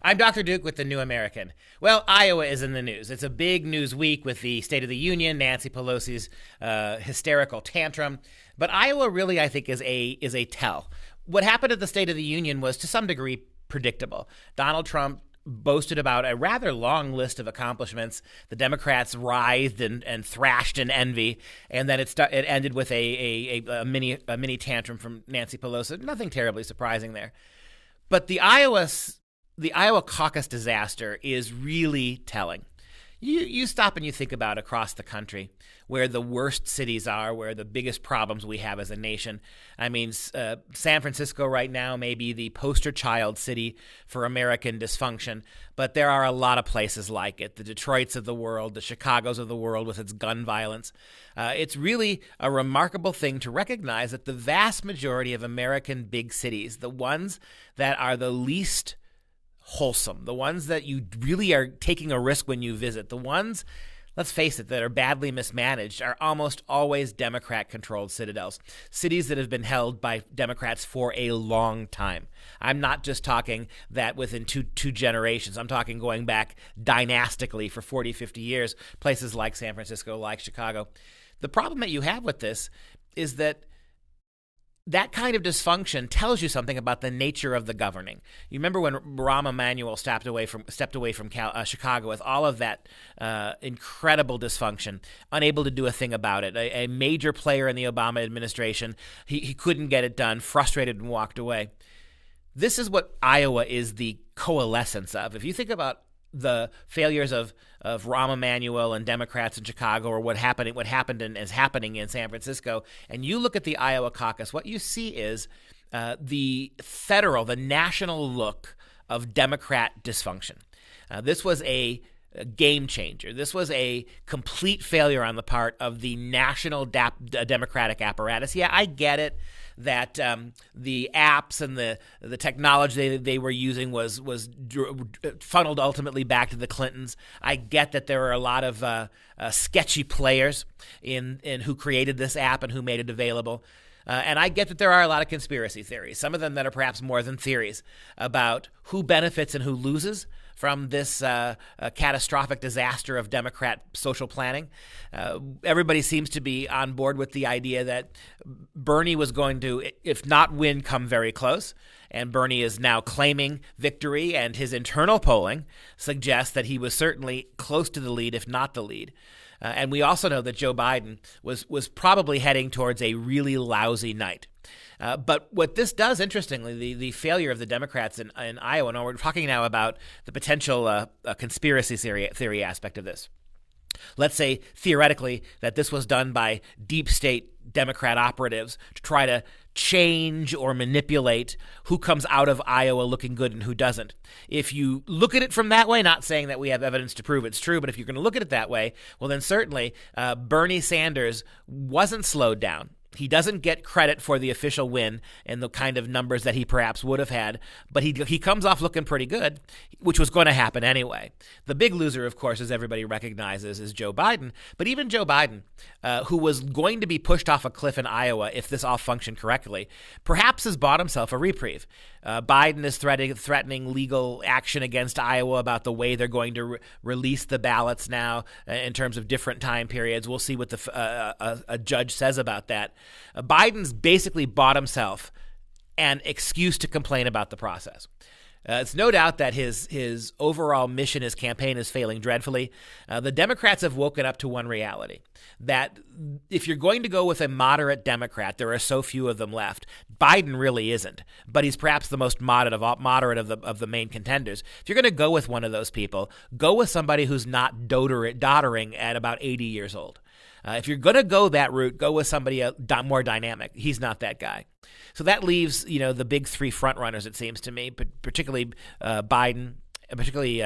I'm Dr. Duke with the New American. Well, Iowa is in the news. It's a big news week with the State of the Union, Nancy Pelosi's hysterical tantrum. But Iowa really, I think, is a tell. What happened at the State of the Union was, to some degree, predictable. Donald Trump boasted about a rather long list of accomplishments. The Democrats writhed and thrashed in envy, and then it ended with a mini tantrum from Nancy Pelosi. Nothing terribly surprising there. But the Iowa caucus disaster is really telling. You stop and you think about across the country where the worst cities are, where the biggest problems we have as a nation. I mean, San Francisco right now may be the poster child city for American dysfunction, but there are a lot of places like it. The Detroits of the world, the Chicagos of the world with its gun violence. It's really a remarkable thing to recognize that the vast majority of American big cities, the ones that are the least wholesome, the ones that you really are taking a risk when you visit, the ones, let's face it, that are badly mismanaged are almost always Democrat-controlled citadels, cities that have been held by Democrats for a long time. I'm not just talking that within two generations. I'm talking going back dynastically for 40, 50 years, places like San Francisco, like Chicago. The problem that you have with this is that kind of dysfunction tells you something about the nature of the governing. You remember when Rahm Emanuel stepped away from Chicago with all of that incredible dysfunction, unable to do a thing about it. A major player in the Obama administration, he couldn't get it done, frustrated and walked away. This is what Iowa is the coalescence of. If you think about the failures of Rahm Emanuel and Democrats in Chicago, or what happened and is happening in San Francisco, and you look at the Iowa caucus, what you see is the national look of Democrat dysfunction. This was a game changer. This was a complete failure on the part of the national Democratic apparatus. Yeah, I get it that the apps and the technology they were using was funneled ultimately back to the Clintons. I get that there are a lot of sketchy players in who created this app and who made it available. And I get that there are a lot of conspiracy theories, some of them that are perhaps more than theories, about who benefits and who loses from this catastrophic disaster of Democrat social planning. Everybody seems to be on board with the idea that Bernie was going to, if not win, come very close. And Bernie is now claiming victory, and his internal polling suggests that he was certainly close to the lead, if not the lead. And we also know that Joe Biden was probably heading towards a really lousy night. But what this does, interestingly, the failure of the Democrats in Iowa, and we're talking now about the potential conspiracy theory aspect of this. Let's say, theoretically, that this was done by deep state Democrat operatives to try to change or manipulate who comes out of Iowa looking good and who doesn't. If you look at it from that way, not saying that we have evidence to prove it's true, but if you're going to look at it that way, well, then certainly Bernie Sanders wasn't slowed down. He doesn't get credit for the official win and the kind of numbers that he perhaps would have had, but he comes off looking pretty good, which was going to happen anyway. The big loser, of course, as everybody recognizes, is Joe Biden. But even Joe Biden, who was going to be pushed off a cliff in Iowa if this all functioned correctly, perhaps has bought himself a reprieve. Biden is threatening legal action against Iowa about the way they're going to release the ballots now in terms of different time periods. We'll see what a judge says about that. Biden's basically bought himself an excuse to complain about the process. It's no doubt that his overall mission, his campaign, is failing dreadfully. The Democrats have woken up to one reality, that if you're going to go with a moderate Democrat, there are so few of them left. Biden really isn't, but he's perhaps the most moderate of the main contenders. If you're going to go with one of those people, go with somebody who's not doddering at about 80 years old. If you're going to go that route, go with somebody more dynamic. He's not that guy. So that leaves, the big three frontrunners, it seems to me, particularly Biden, particularly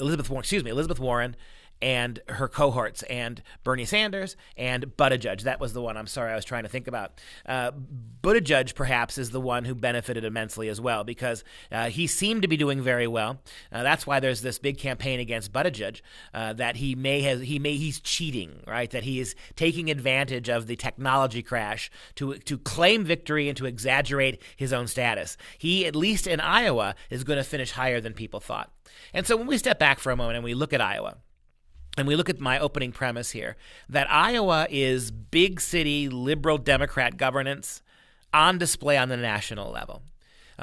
Elizabeth Warren, and her cohorts, and Bernie Sanders and Buttigieg. That was the one, I'm sorry, I was trying to think about. Buttigieg perhaps is the one who benefited immensely as well, because he seemed to be doing very well. That's why there's this big campaign against Buttigieg, that he's cheating, right? That he is taking advantage of the technology crash to claim victory and to exaggerate his own status. He, at least in Iowa, is going to finish higher than people thought. And so when we step back for a moment and we look at Iowa, and we look at my opening premise here, that Iowa is big city liberal Democrat governance on display on the national level.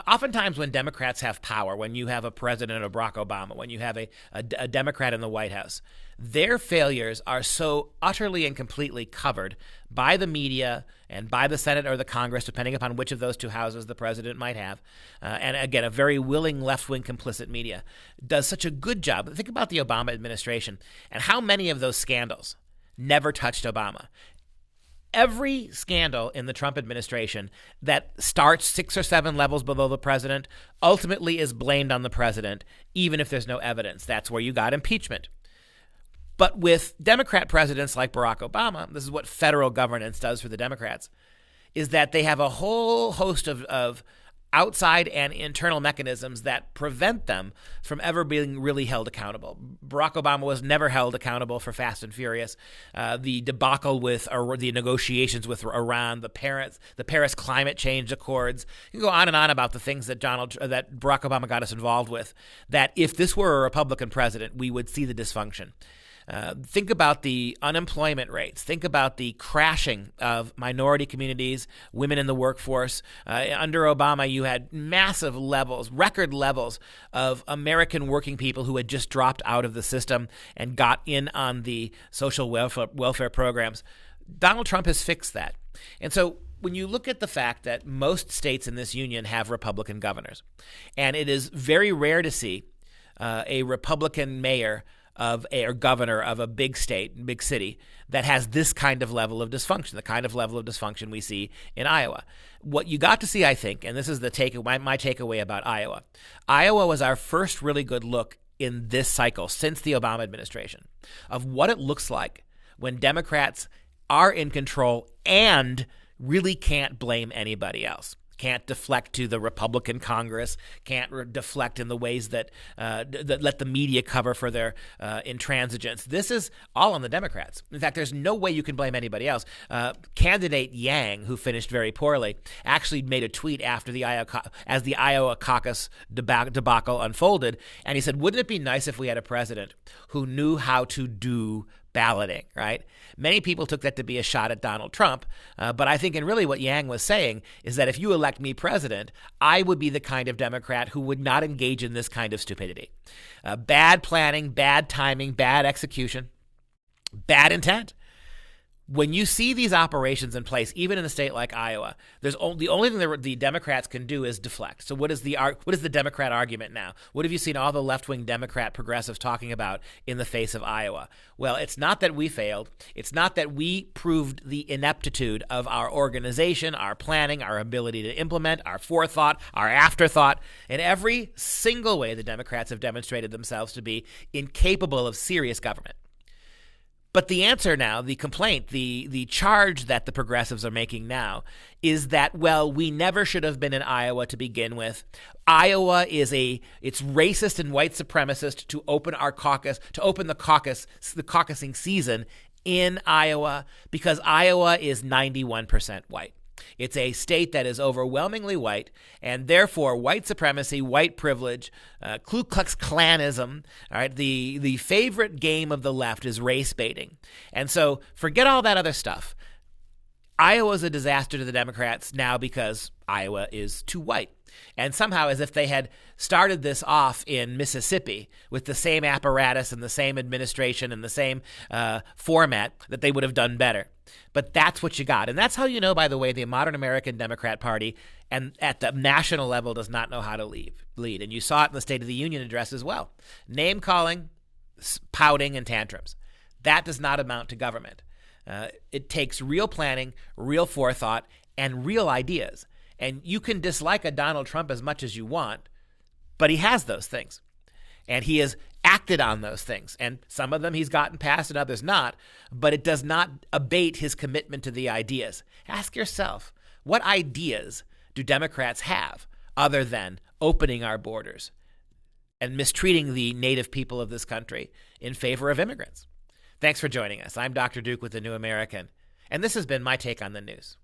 Oftentimes when Democrats have power, when you have a president or Barack Obama, when you have a Democrat in the White House, their failures are so utterly and completely covered by the media and by the Senate or the Congress, depending upon which of those two houses the president might have. And again, a very willing left-wing complicit media does such a good job. Think about the Obama administration and how many of those scandals never touched Obama. Every scandal in the Trump administration that starts 6 or 7 levels below the president ultimately is blamed on the president, even if there's no evidence. That's where you got impeachment. But with Democrat presidents like Barack Obama, this is what federal governance does for the Democrats, is that they have a whole host of outside and internal mechanisms that prevent them from ever being really held accountable. Barack Obama was never held accountable for Fast and Furious. The debacle with the negotiations with Iran, the Paris climate change accords. You can go on and on about the things that Barack Obama got us involved with, that if this were a Republican president, we would see the dysfunction. Think about the unemployment rates. Think about the crashing of minority communities, women in the workforce. Under Obama, you had massive levels, record levels of American working people who had just dropped out of the system and got in on the social welfare programs. Donald Trump has fixed that. And so when you look at the fact that most states in this union have Republican governors, and it is very rare to see a Republican mayor or governor of a big state, big city, that has this kind of level of dysfunction, the kind of level of dysfunction we see in Iowa. What you got to see, I think, and this is my takeaway about Iowa. Iowa was our first really good look in this cycle since the Obama administration of what it looks like when Democrats are in control and really can't blame anybody else. Can't deflect to the Republican Congress, can't deflect in the ways that let the media cover for their intransigence. This is all on the Democrats. In fact, there's no way you can blame anybody else. Candidate Yang, who finished very poorly, actually made a tweet after the Iowa caucus debacle unfolded, and he said, wouldn't it be nice if we had a president who knew how to do balloting, right? Many people took that to be a shot at Donald Trump, but I think, and really what Yang was saying is that if you elect me president, I would be the kind of Democrat who would not engage in this kind of stupidity. Bad planning, bad timing, bad execution, bad intent. When you see these operations in place, even in a state like Iowa, the only thing that the Democrats can do is deflect. So what is the Democrat argument now? What have you seen all the left-wing Democrat progressives talking about in the face of Iowa? Well, it's not that we failed. It's not that we proved the ineptitude of our organization, our planning, our ability to implement, our forethought, our afterthought. In every single way, the Democrats have demonstrated themselves to be incapable of serious government. But the answer now, the complaint, the charge that the progressives are making now is that, well, we never should have been in Iowa to begin with. Iowa it's racist and white supremacist to open the caucusing season in Iowa because Iowa is 91% white. It's a state that is overwhelmingly white, and therefore white supremacy, white privilege, Ku Klux Klanism, all right, the favorite game of the left is race baiting. And so forget all that other stuff. Iowa is a disaster to the Democrats now because Iowa is too white. And somehow, as if they had started this off in Mississippi with the same apparatus and the same administration and the same format, that they would have done better. But that's what you got. And that's how you know, by the way, the modern American Democrat Party and at the national level does not know how to lead. And you saw it in the State of the Union address as well. Name-calling, pouting, and tantrums. That does not amount to government. It takes real planning, real forethought, and real ideas. And you can dislike a Donald Trump as much as you want, but he has those things. And he is acted on those things. And some of them he's gotten past and others not, but it does not abate his commitment to the ideas. Ask yourself, what ideas do Democrats have other than opening our borders and mistreating the native people of this country in favor of immigrants? Thanks for joining us. I'm Dr. Duke with The New American, and this has been my take on the news.